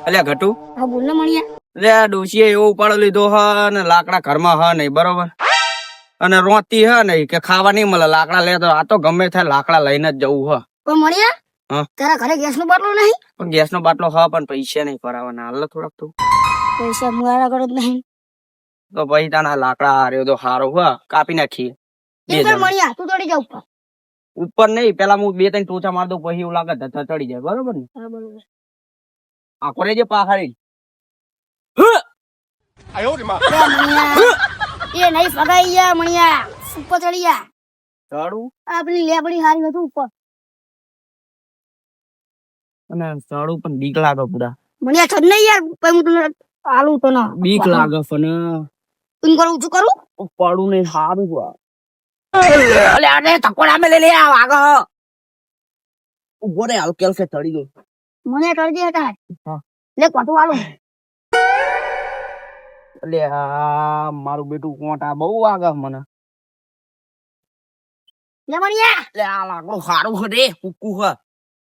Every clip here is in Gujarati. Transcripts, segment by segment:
અલ્યા ઘટુ હા બોલ ને મણિયા. એટલે આ ડોશીએ એવો ઉપાડો લીધો હ ને લાકડા ઘરમાં હ નહીં બરોબર અને રોતી હ નહીં કે ખાવા નહીં મળે લાકડા લે તો આ તો ગમે થાય લાકડા લઈને જ જવું હ. પણ મણિયા હા તારા ઘરે ગેસ નો બાટલો નહીં? પણ ગેસ નો બાટલો હ પણ પૈસા નહીં ભરાવાના હાલ થોડાક તું પૈસા મારા ઘરે જ નહીં. તો પછી તાના લાકડા હાર્યો તો હારો હ કાપી નાખીએ બે એમ કર જણા. મણિયા તું ચડી જા ઉપર. ઉપર નહીં પેલા હું 2-3 ટોચા માર દઉં પછી એવું લાગે ધધા ચડી જાય બરોબર ને હા બરોબર. આખો રે જે પાખાડી એ મણિયા એ નહીં ફગાઈ યા મણિયા ઉપર ચડી જા. ચડું આપણી લેબડી હારી હતું ઉપર. અને ચડું પણ બીક લાગે પૂરા મણિયા ચડ નહીં યાર પછી હું તને આલું તો ના બીક લાગે પણ તું કરું ઊંચું કરું. પડું નહીં સારું અલે આને તકોડા મે લે લે આવ આગળ ઉભો રે હાલ કેલ કે ચડી ગયો મને કરજે હતા હા. લે કોટું આલું. અલે આ મારું બેટું કોટા બહુ આગળ મને લે મણિયા લે આ લાકડું સારું છે રે કુકુ હ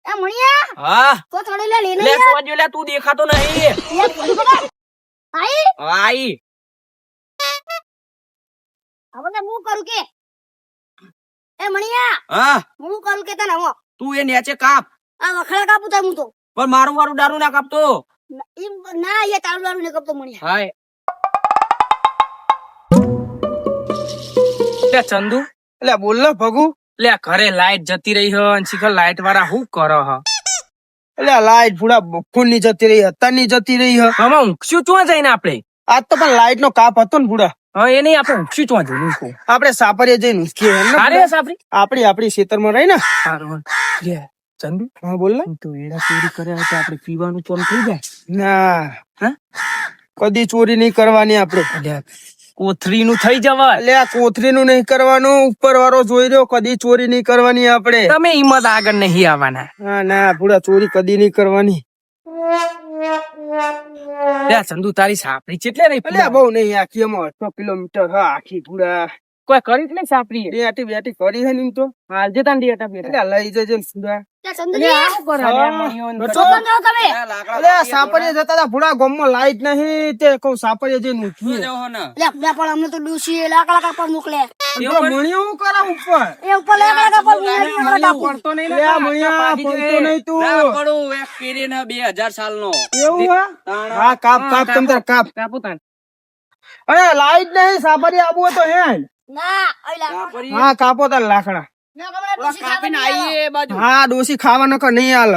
એ મણિયા હા તો ચડી લે લઈને લે યાર. સોજો લે તું દેખાતો નહીં લે કોટું પકડ. આઈ આઈ હવે હું કરું કે એ મણિયા હા હું કરું કે તને હું તું એ નેચે કાપ આ વખડા કાપું તા હું તો પણ મારું વારું દારૂ ના કાપતો એમ ના એ તારું દારૂ ને કપતો મણિયા. હાય લે ચંદુ એટલે બોલ ને ભગુ. લે ઘરે લાઈટ જતી રહી હ અને શીખર લાઈટ વાળા શું કરો હ એટલે લાઈટ પૂરા બપોર ની જતી રહી અત્યારની જતી રહી હ. આમાં ઊંઘશું ચોં જઈને આપણે આજ તો પણ લાઈટ નો કાપ હતો ને પૂરા હા એ નહીં આપણે ઊંઘશું ચોં જઈને આપડે સાપરીએ જઈને ઉસકીએ એમ ને અરે પૂરા? સાપરી આપડી ખેતરમાં રહી ને. સારું લે ચંદુ હા બોલ ને. તો એડા ચોરી કર્યા તો આપણે પીવાનું ચોન થઈ જાય ના હા કદી ચોરી નહીં કરવાની આપડે. અલ્યા કોથરી નું થઈ જવા એટલે આ કોથરી નું નહીં કરવાનું ઉપર વાળો જોઈ રહ્યો કદી ચોરી નહીં કરવાની આપડે. તમે હિંમત આગળ નહીં આવવાના હા ના પૂરા ચોરી કદી નહીં કરવાની. લે ચંદુ તારી સાપરી ચેટલે રહી એટલે બહુ નહીં આખી એમાં 8 કિલોમીટર હા આખી પૂરા કોઈ કરી જ નહીં સાપરી બેટી બેટી કરી હે ને તો. હાલ જતા ને ડેટા બેટા એટલે લઈ જજે ને પૂરા. લે ચંદુજી બચો. બંધ જાઓ તમે. અલે સાપરીએ જતા હતા ભૂડા ગામમાં લાઈટ નહીં તે કહું સાપરીએ જઈને ઉઠીએ. લે પણ અમને તો ડૂસી લાકડા કાપવા મોકલે. જો મણિયો હું કરા ઉપર. એ ઉપર લાકડા કાપવા લાકડા કાપવા. પડતો નહીં લે આ મણિયા પડતો નહીં તું. પડું એક પેરીને 2000 સાલનો એવું હે? હા કાપ કાપ તમ તાર કાપ. કાપુ તાન અરે લાઈટ નહીં સાપરીએ આબુ હોય તો હે. ના ઓય લાકડા. હા કાપો તાર લાકડા. ના કમરા ડૂસી કાપીને ખાવા નહીં આઈએ બાજુ હા ડોસી ખાવા નકર નહીં હાલ.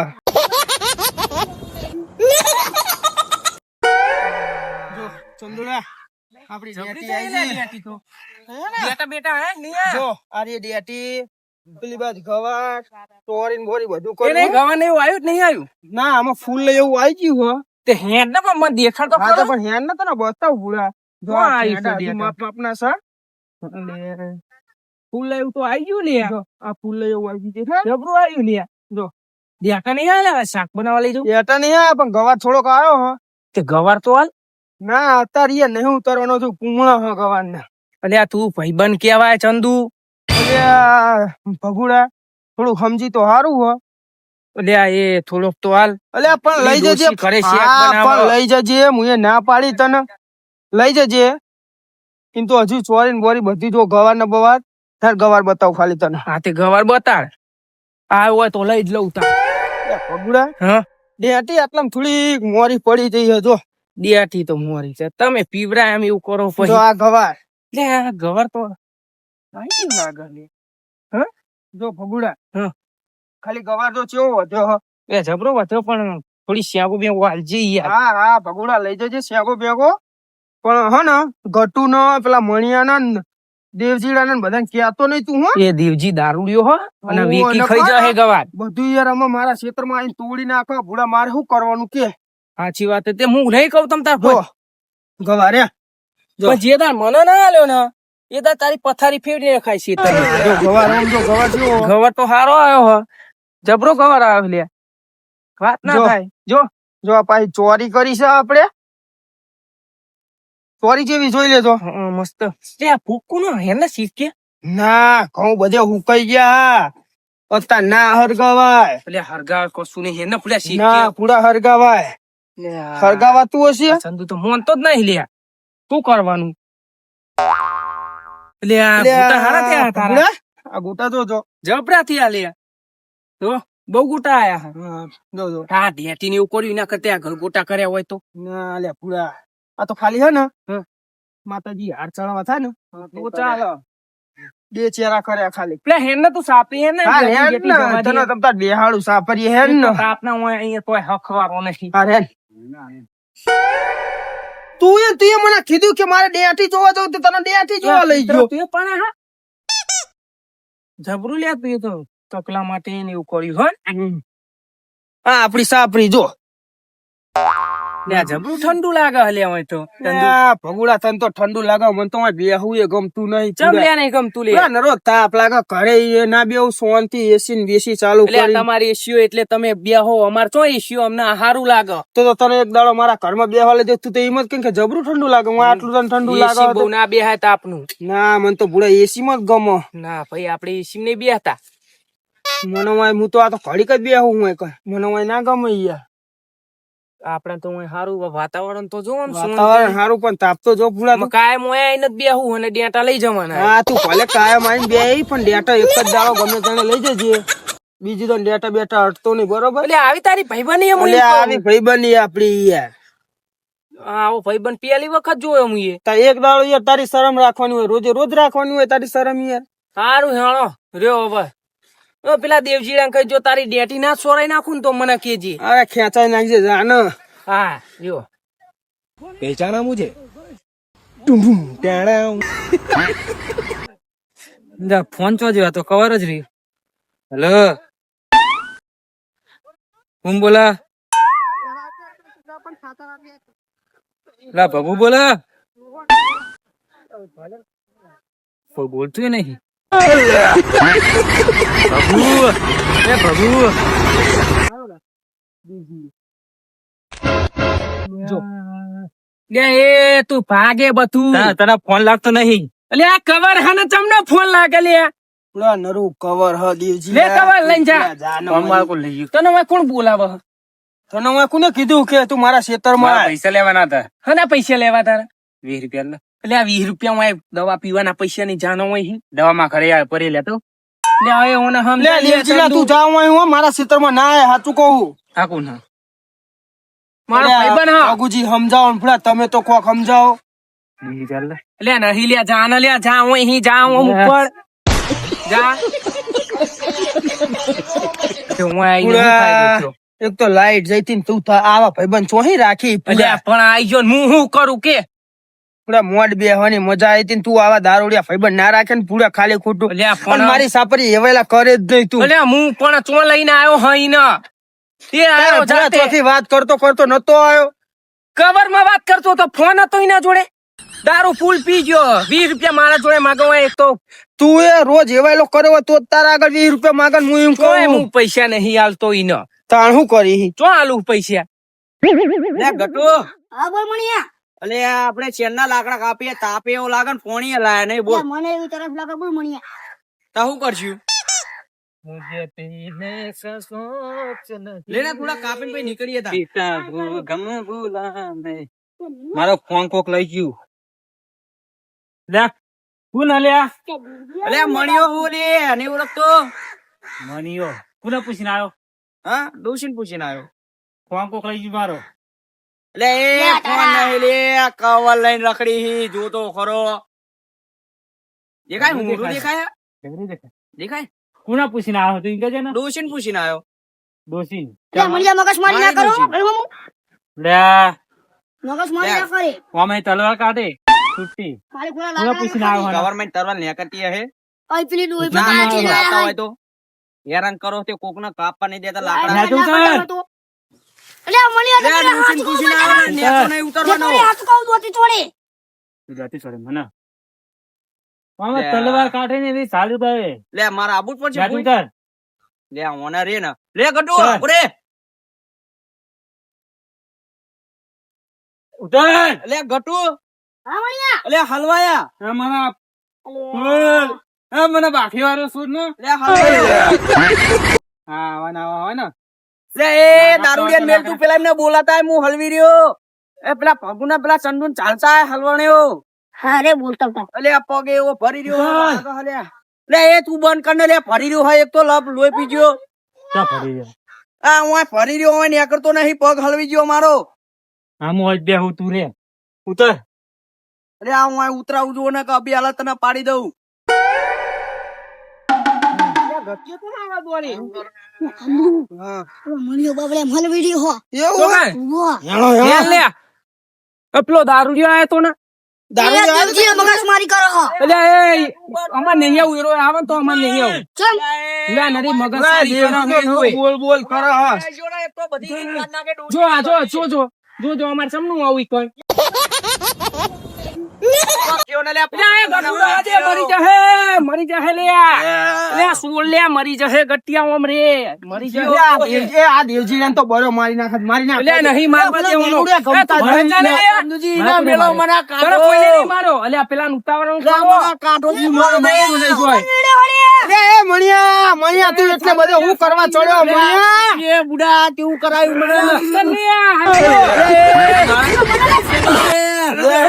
જો ચંદુડા આપડી ડેટી આઈ છે. બેટા બેટા હે નહીં આ જો આ રે ડેટી પેલી બાદ ગવાર ચોરીન બોરી બધું એ નહીં કર્યું. ગવા ને એવું આવ્યું જ નહીં આવ્યું ના આમાં ફૂલ લઈ એવું આવી ગયું હો. તે હેડ ને પણ મને દેખાડ તો હા તો ખરો. પણ હેન નતો ને બતાવ ભૂલા. જો કોણ આ આવી હેડા છે હજુ ડેટા? માપ માપના છે. ફૂલ લાવ્યું તો આવી ગયું લે જો આ ફૂલ લઈ એવું આવી ગયું છે. જબરું આવ્યું લે જો દેખા નહીં આલે શાક બનાવવા લઈ જાઉં ડેટા નહીં આ પણ ગવાર થોડોક આવ્યો હો. તે ગવાર તો હાલ ના અત્યારે યાર નહીં ઉતારવાનો છું કુમળા હો ગવાર ને. અલ્યા તું ભાઈબંધ કેવાય ચંદુ ભગુડા થોડું સમજી તો સારું હો. અલ્યા એ થોડોક તો હાલ અલ્યા પણ લઈ ડોશી જજે. ઘરે શેક હા, બનાવો. પણ લઈ જજે હું એ ના પાડી તને લઈ જજે. એમ તો હજુ ચોરી ને બોરી બધી જો ગવાર ને બવાર તાર ગવાર બતાવ ખાલી તને. હા તે ગવાર બતાડ આ હોય તો લઈ જ લઉં તાર ભગુડા હા ડેટી આટલામાં થોડી મોરી પડી જઈ હે. જો દિયાથી તો મોરી છે તમે પીવરા એમ એવું કરો જો પછી આ ગવાર લે આ ગવાર તો આઈ લાગે લે જો ભગુડા હા. ખાલી ગવાર જો ચેવો વધ્યો હો. એ જબરો વધ્યો પણ થોડી શ્યાગુ બે વાલજી યાર હા હા ભગુડા લઈ જજે શેગો બેગો. પણ હો ને ગટુ નો પેલા મણિયા ને દેવજીડા ને બધાને કહેતો નહીં તું હો. એ દેવજી દારૂડિયો હો અને ઓહો, વીકી અને ખાઈ કોણ? જાય ગવાર બધું યાર અમે મારા ક્ષેત્રમાં આવીને તોડી નાખો ભૂડા મારે શું કરવાનું કે. સાચી વાત છે. તે હું નહીં કહું તમ તાર જો ગવાર હે. જો. પણ જે તાર મને ના આલ્યો ને એ તાર તારી પથારી ફેરવી ખાય છે જો ગવાર આમ જો ગવાર જેવો. ગવાર તો હારો આવ્યો હો જબરો ગવાર આવ્યો લે વાત ના જો. થાય જો આ પાછી ચોરી કરી છે આપડે. ચોરી જેવી જોઈ લેજો. મસ્ત તે આ ફૂકુ નો હેને શીખે ના ઘઉં બધે હુકાઈ ગયા અત્યાર ના હરગાવાય. એટલે હરગા કશું નહીં હેને પેલા શીખે ના પૂરા હરગાવાય. સળગાવાતું હશે ચંદુ તો મોનતો જ નહીં લ્યા. શું કરવાનું? લ્યા એટલે ગોટા હારા થયા તારા. ભગુડા, આ ગોટા જો જબરા થયા લ્યા. તો બહુ ગોટા આયા. હા, જો હા ઢેટી ને એવું કર્યું ના કરતા ઘર ગોટા કર્યા હોય તો. ના લે પૂરા આ તો ખાલી હે ને હમ. માતાજી હાર ચડાવવા થાય ને તો ચાલો. બે ચેરા કર્યા ખાલી પેલા હેન તો સાપી હે ને હા હેન જેટલી ને જવા તને દે. તમતા બેહાડું સાપરી હેન ને આપના હોય અહીંયા તોય હખવારો નથી. હા હેન તું મને કીધું કે મારે ડેટી જોવા જવું તો તને ડેટી જોવા લઈ ગયો તું પણ હા જબરું લ્યા તું તો તકલા માટે ને એવું કર્યું હો. હા આપડી સાપરી જો લ્યા જબરું ઠંડુ લાગે હલ્યા હોય તો. આ ભગુડા તને તો ઠંડુ લાગે મને તો બેહવું એ ગમતું નહીં ચમ લ્યા નહીં ગમતું લે. નરો તાપ લાગે ઘરે એ ના બેહું શાંતિ એસી ને બેસી ચાલુ એટલે કરી તમારી એસીઓ એટલે તમે બેહો અમાર ચો એસીઓ અમને હારું લાગે. તો તને એક દાડો મારા ઘરમાં બેહવા લઈ તું તો એમ જ કે જબરું ઠંડુ લાગે હું આટલું તને ઠંડુ એસી લાગે બહુ ના બેહાય તાપનું. ના મને તો ભૂડા એસી માં જ ગમો ના ભાઈ આપણે એસી નહીં બેહતા. મને વાય હું તો આ તો ઘડીક જ બેહું હું એક મને વાય ના ગમે યાર આપણે તો અહીં હારું વાતાવરણ તો જો વાતાવરણ સારું પણ તાપ તો જો ભૂડા તો કાયમ હોય આઈને જ બેહું અને ડેટા લઈ જવાના. હા તું ભલે કાયમ આવીને બે પણ ડેટા એક જ દાડો ગમે તેને લઈ જજે બીજી તો ડેટા બેટા હટતો નહીં બરોબર એટલે આવી તારી ભાઈબંધ એમ એટલે આવી ભાઈબંધી આપડી યાર આવો ભાઈબંધ પહેલી વખત જોયો હું એ. તાર એક દાડો યાર તારી શરમ રાખવાની હોય રોજે રોજ રાખવાની હોય તારી શરમ યાર સારું હેણો રહ્યો હવે. પેલા દેવજીડા કહી જો તારી ડેટી ના સોરાઈ નાખું ને તો મને કેજે. અરે ખેંચાઈ નાખજે જાન હા જો पहचाना मुझे ફોન ચો જેવા તો કવર જ રહ્યું. હેલો કોણ બોલા? લા બાબુ બોલા. કોઈ બોલતું નહીં. બાબુ એ બાબુ જો લે એ તું ભાગે બધું. તને ફોન લાગતો નહીં. એટલે આ કવર હાને તમને ફોન લાગે લે. પૂરા નરું કવર હ દેવજી લે કવર લઈને જા. ફોન મારો લઈ ગયો. તને હવે કોણ બોલાવે? તને મેં કોને કીધું કે તું મારા ખેતરમાં પૈસા લેવાના હતા. હના પૈસા લેવા તારા? 20 રૂપિયા. એટલે આ 20 રૂપિયા માં દવા પીવાના પૈસા ની જાનો હોય. દવામાં ઘરે પરી લેતો. લે હવે ઓને લે સમજાય દેવજી તું જાવ હું મારા ખેતરમાં ના આય સાચું કહું આ કોણ હા? મારો ભાઈબંધ હા. બાબુજી સમજાવો ને પૂરા તમે તો કોક સમજાવો લે નહીં લે જા ને લે જા હું અહીં જા હું ઉપર જા. તો હું આઈને હું ફાયદો થયો? એક તો લાઈટ જઈતી ને તું આવા ભાઈબંધ ચોહી રાખી અલ્યા પણ આઈ ગયો ને હું કરું કે? પૂરા મોડ બેહવાની મજા આવી હતી ને તું આવા દારૂડિયા ભાઈબંધ ના રાખે ને પૂરા ખાલી ખોટું અલ્યા પણ પણ મારી સાપરી એવેલા કરે જ નહીં તું અલ્યા હું પણ ચો લઈને આવ્યો હઈ ને એ આવ્યો પૂરા જાતે ચોથી વાત કરતો નતો આવ્યો કવર માં વાત કરતો તો ફોન હતો એના જોડે. દારૂ ફૂલ પી ગયો. 20 રૂપિયા મારા જોડે માગવા એક તો તું એ રોજ એવેલો કર્યો તો જ તારા આગળ 20 રૂપિયા માગે ને હું એમ તોય કહું હું પૈસા નહીં આલતો ઈને. તાણ શું કરી ચો આલુ પૈસા? લે ગટુ હા બોલ મણિયા અલે આપણે ચેનના લાકડા કાપીએ તાપે એવું લાગે ને પોણી લાયા નહીં બોલ મને એવું તરફ લાગે બોલ મણિયા તો શું કરશું લેને થોડા કાપીને પછી નીકળીએ તા મારો ફોન કોક લઈ ગયું. લે કોણ અલ્યા? અલે મણિયો હું લે નહીં ઓળખતો મનીયો કોને પૂછીને આવ્યો? હા ડોશીને પૂછીને આવ્યો ફોન કોક લઈ ગયું મારો. એટલે એ ફોન નહીં લે કવર લઈને રખડી જોતો ખરો દેખાય હું મોટું દેખાય દેખાય કોને પૂછીને આવ્યો તું કહેજે ને. ડોશીને પૂછીને આવ્યો ડોસી લે મણિયા મગજ મારી ના કરો અરે મામુ લે મગજ મારી ના કરે ઓમે તલવાર કાઢે છૂટી ખાલી ખોલા કોને પૂછીને આવ્યો? ગવર્મેન્ટ તરવા નેકરતી હે ઓય પેલી ડોઈ ના પતા ના છે લાતા હોય તો હેરાન કરો તે કોકને કાપવા નહીં દેતા લાકડા ના, તું કર. અલે મણિયા લે તો ડોશીને પૂછીને આવ્યો ને નેકો નહીં ઉતરવાનો હાથ કહું દોતી છોડે જાતી છોડે મને. ઓમે તલવાર કાઢે ને એવી ચાલુ કરે. લે મારા આબુ જ પડશે જાતી કોઈ? કર. લે ઓના રે ને લે ગટુ ચાલ. ઉરે ઉતર. લે ગટુ હા મણિયા લે હલવાયા આ મારા અલે આ મને બાકી વાળો સૂટ નો. લે હલવાયા હા આવા ને લે એ દારૂડિયા મેલ તું પેલા એમને બોલાતા હોય, હું હલવી રહ્યો. એ પેલા પગુના પેલા ચંદુન ચાલતા હોય હલવાણ્યો. હા રે બોલતા હતા. અલે આ પગ એવો ભરી રહ્યો. લે એ તું બંધ કર ને લે, ભરી રહ્યો હોય એક તો લપ લોહી પી ગયો. આ હું આ ભરી રહ્યો હોય ને એ કરતો નહીં, પગ હલવી ગયો મારો. આમ હોય બે હું તું રે ઉતર. અરે આ હું આ ઉતરાવું છું ને કે અભી હાલત તને પાડી દઉં. મણિયો બાબલે મલ વિડિયો હો. પેલો દારૂડિયો આયો તો ને મગજમારી કરો હો. એટલે એ અમાર નહીં આવું એરો આવે ને તો અમાર નહીં આવું. ચમ ના નથી મગજ બોલ બોલ કરે હા. જો આ જો અમારે સમનું આવું કોઈ મરી જશે લે સુર લે મરી જશે ગટિયા ઓમ રે મરી જશે. આ દેવજી ને તો બરો મારી નાખત મારી નાખ. એટલે નહીં મારવા દેવાનો. એ તું ભણે જા લે. ના મેલો મને કાઢો. તને કોઈને નહીં મારો. અલ્યા પેલા ઉતાવળાનું કાઢો એ મણિયા તું એટલે બધો હું કરવા ચડ્યો મણિયા. એ બુડા કેવું કરાયું મને.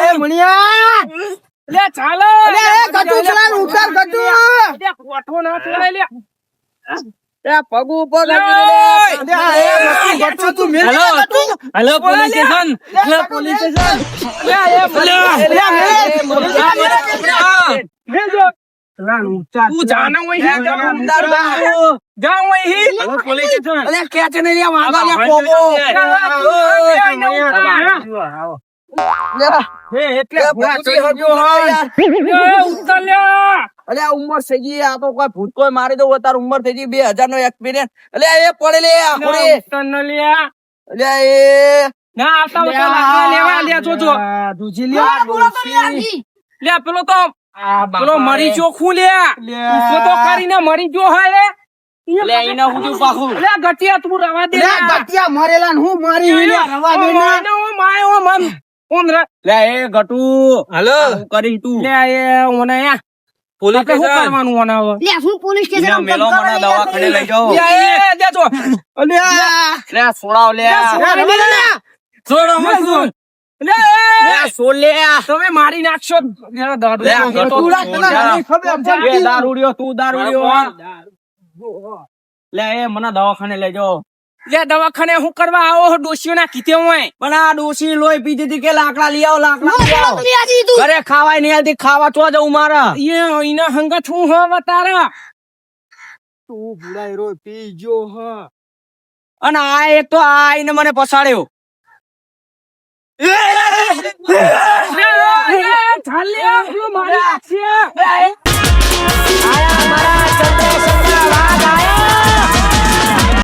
એ મણિયા લે ચાલો એ ગટુ ચલાન ઉતાર ગટુ. કોઠો ના ચડાય લે. પગુ પગ ગટુ તું મેલ hello police station. Hello police station. તું જાના હોય જાઉં હોય પોલીસ સ્ટેશન. અરે ખેંચે ને લે વાગા લે પોગો. અલે આ ઉંમર થઈ ગઈ, આ તો કોઈ ભૂત કોઈ મારી દઉં તાર ઉંમર થઈ ગઈ 2000 નો એક્સપિરિયન્સ. અલે એ પડે લે અલે એ ના આવતા વખતે લાકડા લેવા લે જોજો. લે પેલો તો પેલો મરી ચોખ્ખું લે ઉભો તો કરીને મરી જો હાલે. લે એને હું પાખું. લે ગટિયા તું રવા દે. ગટિયા મરેલા હું મારી રવા દે ને. માયો મન ઓમ રે. લે એ ગટુ હાલો કરી તું. લે એ ઓને યા પોલીસ શું કરવાનું ઓને હવે. લે હું પોલીસ સ્ટેશન મેલો મને દવાખાને લઈ જાઓ. લે એ દેજો. લે સોડાવ લે. છોડો મત. લે લે સોડ લે. તમે મારી નાખશો. દારૂડિયો તું દારૂડિયો. લે એ મને દવાખાને લઈ જાઓ. લે દવાખાને હું કરવા આવો ડોશીઓ ના કીધે હોય. પણ આ ડોસી લોહી પીધી હતી કે લાકડા લઈ આવો લાકડા લઈ આવો. તું ઘરે ખાવાય નહીં આવતી, ખાવા ચો જવું મારે. એ એના હંગત હું હવે તારા. તું ભૂલાઈ રો પી ગયો હ. અને આ એક તો આ આઈને મને પસાડ્યો. ચાલ્યા મારી નાખશે.